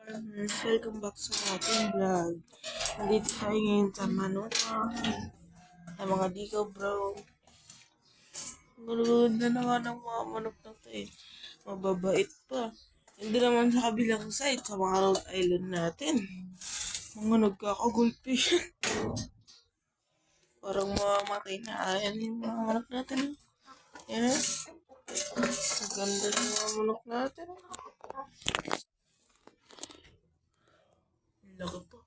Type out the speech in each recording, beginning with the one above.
Welcome back sa ating vlog. Nandito tayo ngayon sa manok. Sa mga dikaw bro. Gulugod na naman ang mga manok na to eh. Mababait pa. Hindi naman sa kabilang side, sa mga Rhode Island natin. Mga nagkakagulpi. Parang mamamatay na ayan yung mga manok natin. Yan eh. Ang ganda ng mga manok natin. Ang laki pa.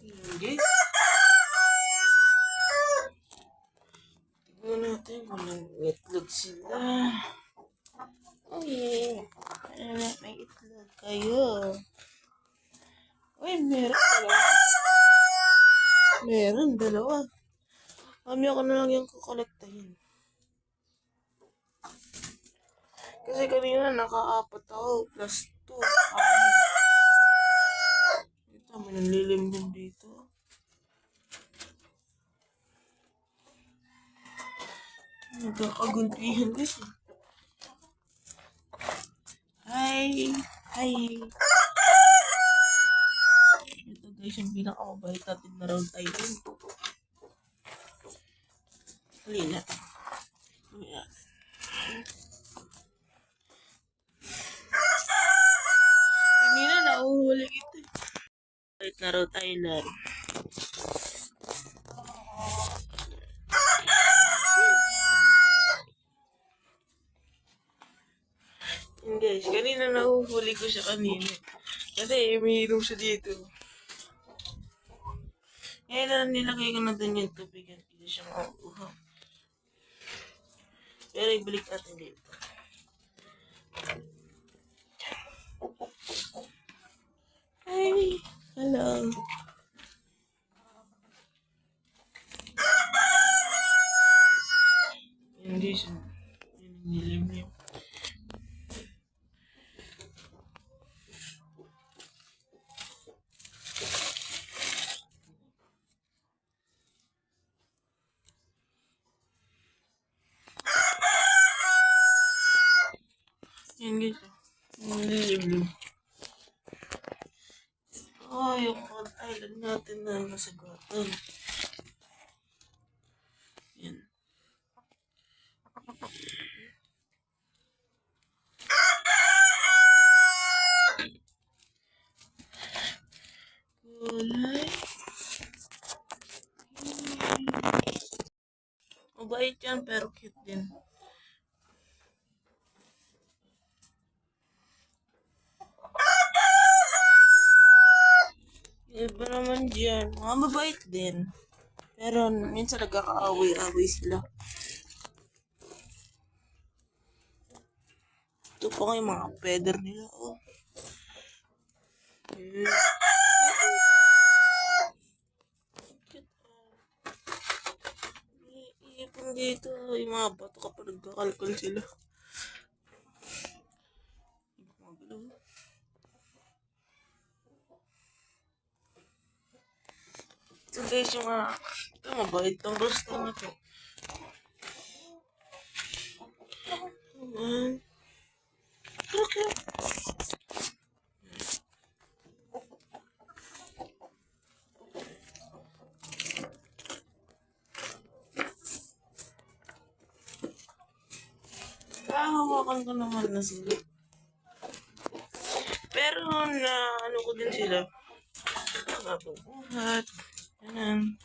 Hindi. Tignan natin kung nag-itlog sila. Uy, may itlog kayo. Uy, meron dalawa. Meron dalawa. Mamaya ko na lang yung kukolektahin. Kasi kanina naka-apat ako plus 2. Dito, may nanlilim din dito. Nagkakagulpihan kasi. Hi! Hi! Ito guys, yung pinakamabait natin na Rhode Island. Halina. Halina. Kanina nauhuli ito eh. Bait na Rhode Island. Yun guys, kanina nahuhuli ko siya kanina. Kasi umiinom siya dito. Ngayon na nilagay ko na dun yung tubig at hindi siya makuha. Pero ibalik natin dito. Hi! Hello! Hindi siya. Yun ang nilimlim. Yan guys. Yung nilimlim. Oh, yung Rhode Island natin na nasagatan. Yan. Kulay. Mabait yan pero cute din. Iba naman dyan. Mga mabait din. Pero minsan nagkakaaway-away sila. Ito pa nga yung mga feather nila. Oh. Iipon dito. Yung mga bato kapag nagkakalkal sila. Ito guys yung mga ito mabait ng gusto na to. Okay. Hawakan ko naman na sila. Pero na ano ko din sila. Nabubuhat. Ganun.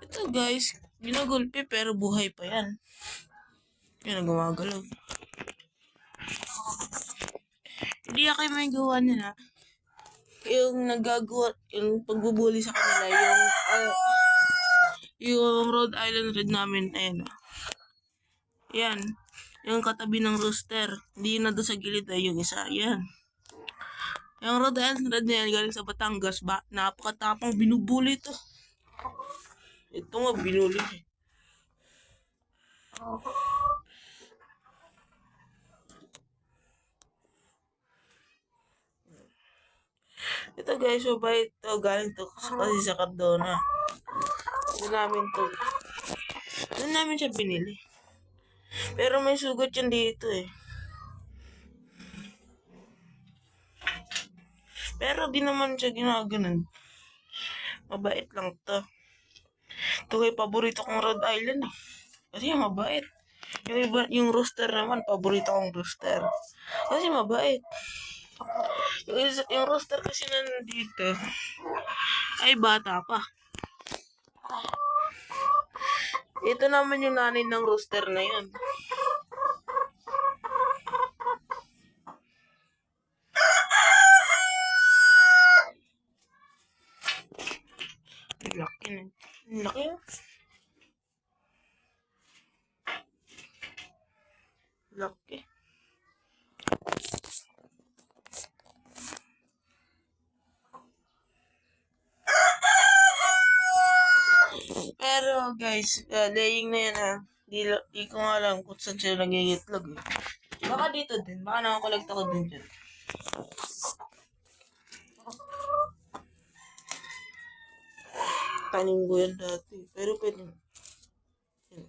Ito guys, ginagulpi pero buhay pa yan. Yan, gumagalaw. Hindi ako may gawa nila. Yung nagagawa, yung pagbubuli sa kanila, yung Rhode Island Red namin, ayun. Yan. Yung katabi ng rooster. Hindi na doon sa gilid ay yung isa. Yan. Yung Rhode Island Red na yan, galing sa Batangas. Napakatapang binubuli ito. Ito nga, binuli. Ito guys, so bait to. Galing to kasi sa Cardona. Doon namin to. Doon namin siya binili. Pero may sugat yan dito eh. Pero di naman siya ginaganon. Mabait lang to. Ito kay paborito kong Rhode Island eh. Kasi mabait. Yung iba, yung rooster naman, paborito kong rooster. Kasi mabait. Yung rooster kasi na nandito, ay bata pa. Ito naman yung nanay ng rooster na yun. Laki na. Laki na. Laki. Pero guys, laying na yan ha. Di ko nga alam kung saan sila nangingitlog eh. Baka dito din. Baka nakakolekta ko din dyan. Tanim ko yan dati. Pero pwede. Yan.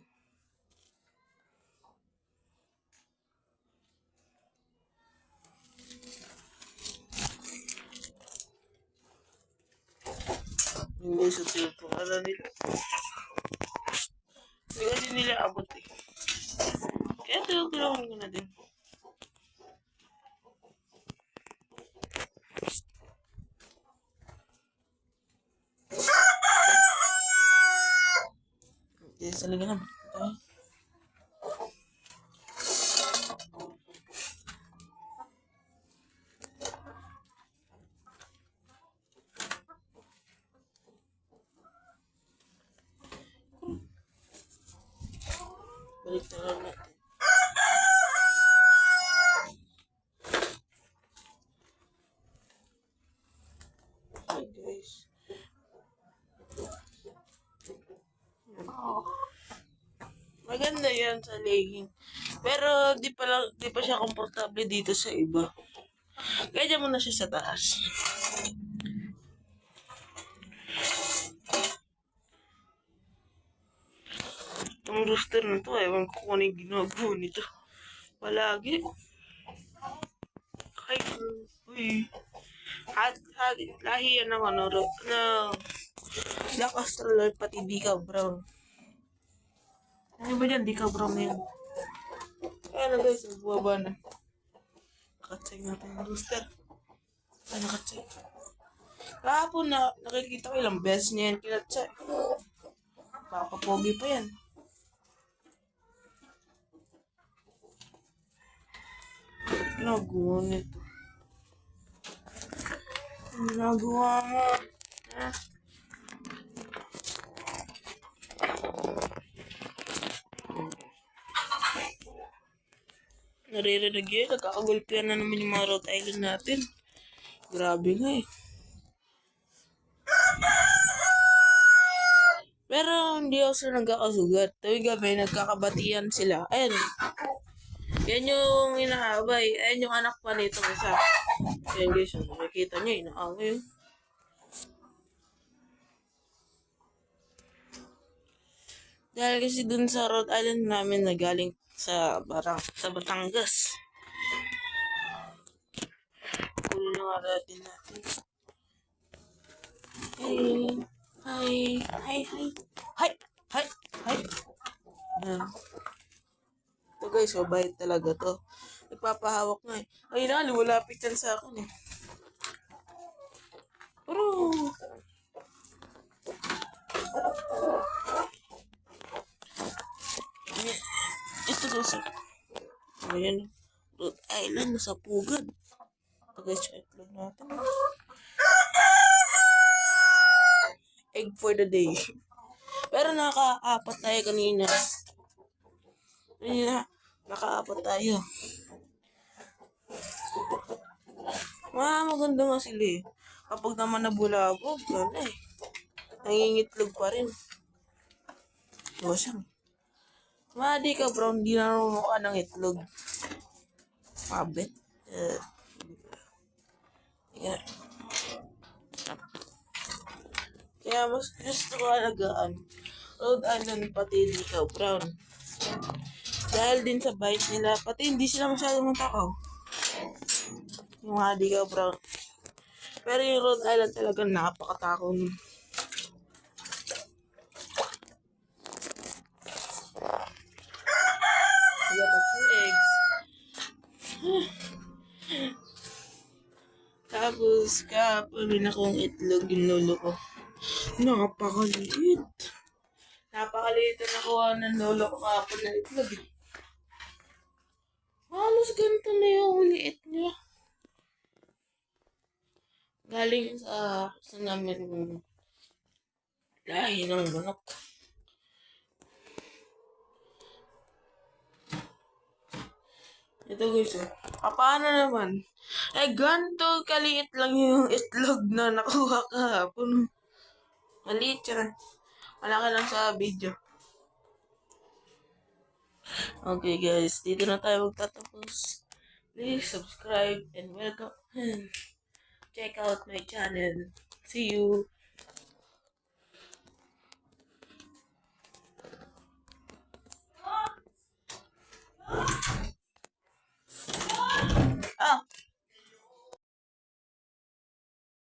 Hindi sa cellphone. Alam nila. Hindi kasi nila abot eh. Kaya tulungan ko na din. Okay, salaga na. Okay. Balik na lang natin. Hi guys. Maganda yan sa legging. Pero di pa siya komportable dito sa iba. Kaya dyan muna siya sa taas. Itong rooster na to, ewan ko kung ano yung ginagawa nito. Palagi. Kahit, uy. Lahi yan ng ano, na Black Australian pati Deca Brown. Ano ba dyan? Deca Brown na yan. Kaya na guys, nagbaba na. Nakatsay natin yung rooster. Ay, nakatsay. Kahapon na, nakikita ko ilang beses niya yan kinatsay. Papapogi pa yan. Ginagawa nito. Ginagawa mo. Naririnig yun. Nagkakagulpian na naman yung mga Rhode Island natin. Grabe nga eh. Pero hindi ako sila nagkakasugat. Tuwing gabi, nagkakabatian sila. Ayan. Yan yung inaabay. Ayan yung anak pa nito isa. Ayan guys, nakikita nyo, inaaway. Dahil kasi dun sa Rhode Island namin nagaling sa Batangas. Kunin na nga natin. Hi. Ito guys, mabait talaga to. Nagpapahawak nga eh. Ay na, lumalapit yan sa akin eh. Pero... ito guys. Ayan. Rhode Island, nasa pugad. Ito guys, yung itlog natin. Egg for the day. Pero naka-apat tayo kanina. Naka-apat tayo. Maganda nga sila eh. Kapag naman nabulabog, gano'n eh. Nangingitlog pa rin. Diba siya? Deca Brown, di nanunuka ng itlog. Mabit. Kaya mas gusto ko alagaan Rhode Island pati Ikaw Brown. Dahil din sa bite nila, pati hindi sila masyadong matakaw. Yung mga Ikaw Brown. Pero yung Rhode Island talaga napakatakaw nun. Wala pa eggs. Tapos, kapulin akong itlog yung lolo ko. Napakaliit. Napakaliit na nakuha ng lolo ko kapon na itlog. Halos ganito na yung liit niya. Galing sa namin lahi ng manok. Ito guys, paano naman? Ganito kaliit lang yung itlog na nakuha kahapon. Maliit yan. Malaki lang sa video. Okay guys, dito na tayo magtatapos. Please subscribe and welcome. Check out my channel. See you.